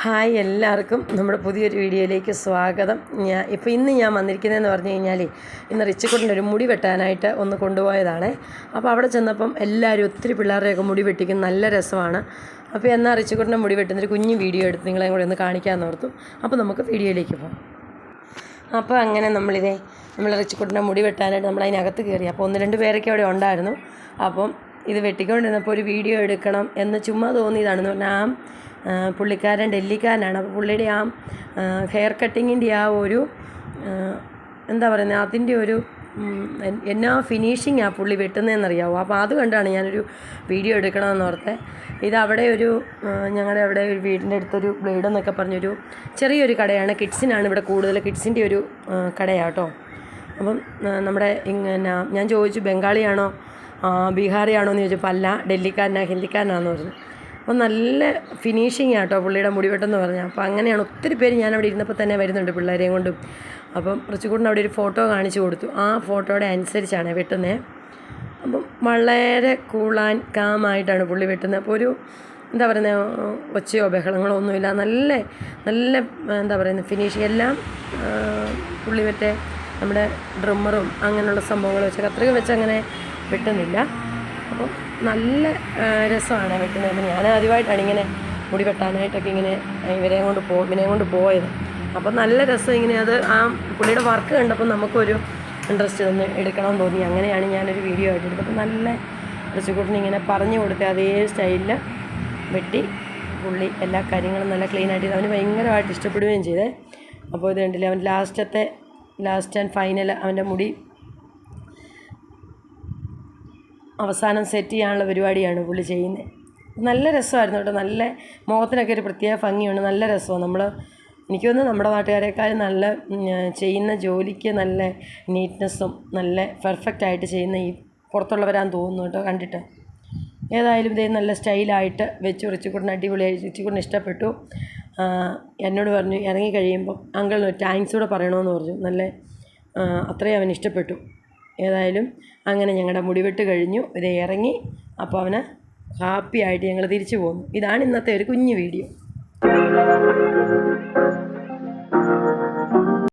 Hi എല്ലാവർക്കും നമ്മുടെ പുതിയൊരു വീഡിയോയിലേക്ക് സ്വാഗതം. ഇന്ന് ഞാൻ വന്നിരിക്കുന്നതെന്ന് പറഞ്ഞു കഴിഞ്ഞാൽ ഇന്ന് റിച്ചിക്കുട്ടൻ്റെ ഒരു മുടി വെട്ടാനായിട്ട് ഒന്ന് കൊണ്ടുപോയതാണ്. അപ്പോൾ അവിടെ ചെന്നപ്പം എല്ലാവരും ഒത്തിരി പിള്ളേരുടെയൊക്കെ മുടി വെട്ടിക്കും, നല്ല രസമാണ്. അപ്പോൾ എന്നാൽ റിച്ചിക്കുട്ടൻ്റെ മുടി വെട്ടുന്നൊരു കുഞ്ഞു വീഡിയോ എടുത്ത് നിങ്ങളെയും കൂടെ ഒന്ന് കാണിക്കാമെന്ന് ഓർത്തു. അപ്പോൾ നമുക്ക് വീഡിയോയിലേക്ക് പോകാം. അപ്പോൾ അങ്ങനെ നമ്മൾ റിച്ചിക്കുട്ടൻ്റെ മുടി വെട്ടാനായിട്ട് നമ്മളതിനകത്ത് കയറി. അപ്പോൾ 1-2 പേരൊക്കെ അവിടെ ഉണ്ടായിരുന്നു. അപ്പം ഇത് വെട്ടിക്കൊണ്ടിരുന്നപ്പോൾ ഒരു വീഡിയോ എടുക്കണം എന്ന് ചുമ്മാ തോന്നിയതാണെന്ന് പറഞ്ഞാൽ പുള്ളിക്കാരൻ ഡൽഹിക്കാരനാണ്. അപ്പോൾ പുള്ളിയുടെ ഹെയർ കട്ടിങ്ങിൻ്റെ ഒരു എന്താ പറയുന്നത്, അതിൻ്റെ ഒരു എന്നാ ഫിനിഷിങ് ആ പുള്ളി വെട്ടുന്നതെന്നറിയാമോ. അപ്പോൾ അത് കണ്ടാണ് ഞാനൊരു വീഡിയോ എടുക്കണമെന്ന് ഓർത്തെ. ഇതവിടെ ഞങ്ങളുടെ അവിടെ ഒരു വീടിൻ്റെ അടുത്തൊരു ബ്ലേഡ് എന്നൊക്കെ പറഞ്ഞൊരു ചെറിയൊരു കടയാണ്. കിഡ്സിനാണ് ഇവിടെ കൂടുതൽ, കിഡ്സിൻ്റെ ഒരു കടയാണ് കേട്ടോ. അപ്പം നമ്മുടെ ഞാൻ ചോദിച്ചു ബംഗാളിയാണോ ബീഹാറിയാണോ എന്ന് ചോദിച്ചപ്പോൾ അല്ല, ഡൽഹിക്കാരനാണ്, ഹിന്ദിക്കാരനാണെന്ന് പറഞ്ഞു. അപ്പോൾ നല്ല ഫിനിഷിങ് ആട്ടോ പുള്ളിയുടെ മുടിവെട്ടെന്ന് പറഞ്ഞാൽ. അപ്പോൾ അങ്ങനെയാണ് ഒത്തിരി പേര് ഞാനവിടെ ഇരുന്നപ്പോൾ തന്നെ വരുന്നുണ്ട് പിള്ളേരെയും കൊണ്ടും. അപ്പം റിച്ചിക്കുട്ടൻ അവിടെ ഒരു ഫോട്ടോ കാണിച്ചു കൊടുത്തു. ആ ഫോട്ടോയുടെ അനുസരിച്ചാണ് വെട്ടുന്നത്. അപ്പം വളരെ കൂൾ ആൻഡ് കാമായിട്ടാണ് പുള്ളി വെട്ടുന്നത്. അപ്പോൾ ഒരു എന്താ പറയുന്നത്, ഒച്ചയോ ബഹളങ്ങളോ ഒന്നുമില്ല, നല്ല നല്ല എന്താ പറയുന്നത് ഫിനിഷിങ് എല്ലാം. പുള്ളി മറ്റേ നമ്മുടെ ഡ്രമ്മറും അങ്ങനെയുള്ള സംഭവങ്ങൾ വെച്ച് കത്രിക വെച്ച് അങ്ങനെ വെട്ടുന്നില്ല. അപ്പം നല്ല രസമാണ് വെട്ടുന്നത്. അപ്പം ഞാൻ ആദ്യമായിട്ടാണ് ഇങ്ങനെ മുടി വെട്ടാനായിട്ടൊക്കെ ഇങ്ങനെ ഇവനെയും കൊണ്ട് പോയത്. അപ്പം നല്ല രസം ഇങ്ങനെ അത് ആ പുള്ളിയുടെ വർക്ക് കണ്ടപ്പോൾ നമുക്കൊരു ഇൻട്രസ്റ്റ് ഒന്ന് എടുക്കണമെന്ന് തോന്നി. അങ്ങനെയാണ് ഞാനൊരു വീഡിയോ ആയിട്ട് എടുത്തത്. അപ്പം നല്ല റിച്ചിക്കുട്ടന് ഇങ്ങനെ പറഞ്ഞു കൊടുത്ത അതേ സ്റ്റൈലിൽ വെട്ടി പുള്ളി എല്ലാ കാര്യങ്ങളും നല്ല ക്ലീനായിട്ട് അവന് ഭയങ്കരമായിട്ട് ഇഷ്ടപ്പെടുകയും ചെയ്തേ. അപ്പോൾ ഇത് കണ്ടില്ലേ, അവൻ ലാസ്റ്റ് ആൻഡ് ഫൈനൽ അവൻ്റെ മുടി അവസാനം സെറ്റ് ചെയ്യാനുള്ള പരിപാടിയാണ് പുള്ളി ചെയ്യുന്നത്. നല്ല രസമായിരുന്നു കേട്ടോ. നല്ല മുഖത്തിനൊക്കെ ഒരു പ്രത്യേക ഭംഗിയുണ്ട്, നല്ല രസമാണ്. എനിക്ക് തോന്നുന്നു നമ്മുടെ നാട്ടുകാരെക്കാളും നല്ല ചെയ്യുന്ന ജോലിക്ക് നല്ല നീറ്റ്നെസ്സും നല്ല പെർഫെക്റ്റായിട്ട് ചെയ്യുന്ന ഈ പുറത്തുള്ളവരാന്ന് തോന്നുന്നു കേട്ടോ കണ്ടിട്ട്. ഏതായാലും ഇതേ നല്ല സ്റ്റൈലായിട്ട് വെച്ചു. റിച്ചിക്കുട്ടൻ അടിപൊളിയായി, റിച്ചിക്കുട്ടൻ ഇഷ്ടപ്പെട്ടു. എന്നോട് പറഞ്ഞു ഇറങ്ങി കഴിയുമ്പോൾ അങ്കിളിന് താങ്ക്സ് കൂടെ പറയണമെന്ന് പറഞ്ഞു. നല്ല അത്രയും അവന് ഇഷ്ടപ്പെട്ടു. ഏതായാലും അങ്ങനെ ഞങ്ങളുടെ മുടിവെട്ട് കഴിഞ്ഞു, ഇത് ഇറങ്ങി. അപ്പോൾ അവന് ഹാപ്പി ആയിട്ട് ഞങ്ങൾ തിരിച്ചു പോന്നു. ഇതാണ് ഇന്നത്തെ ഒരു കുഞ്ഞു വീഡിയോ.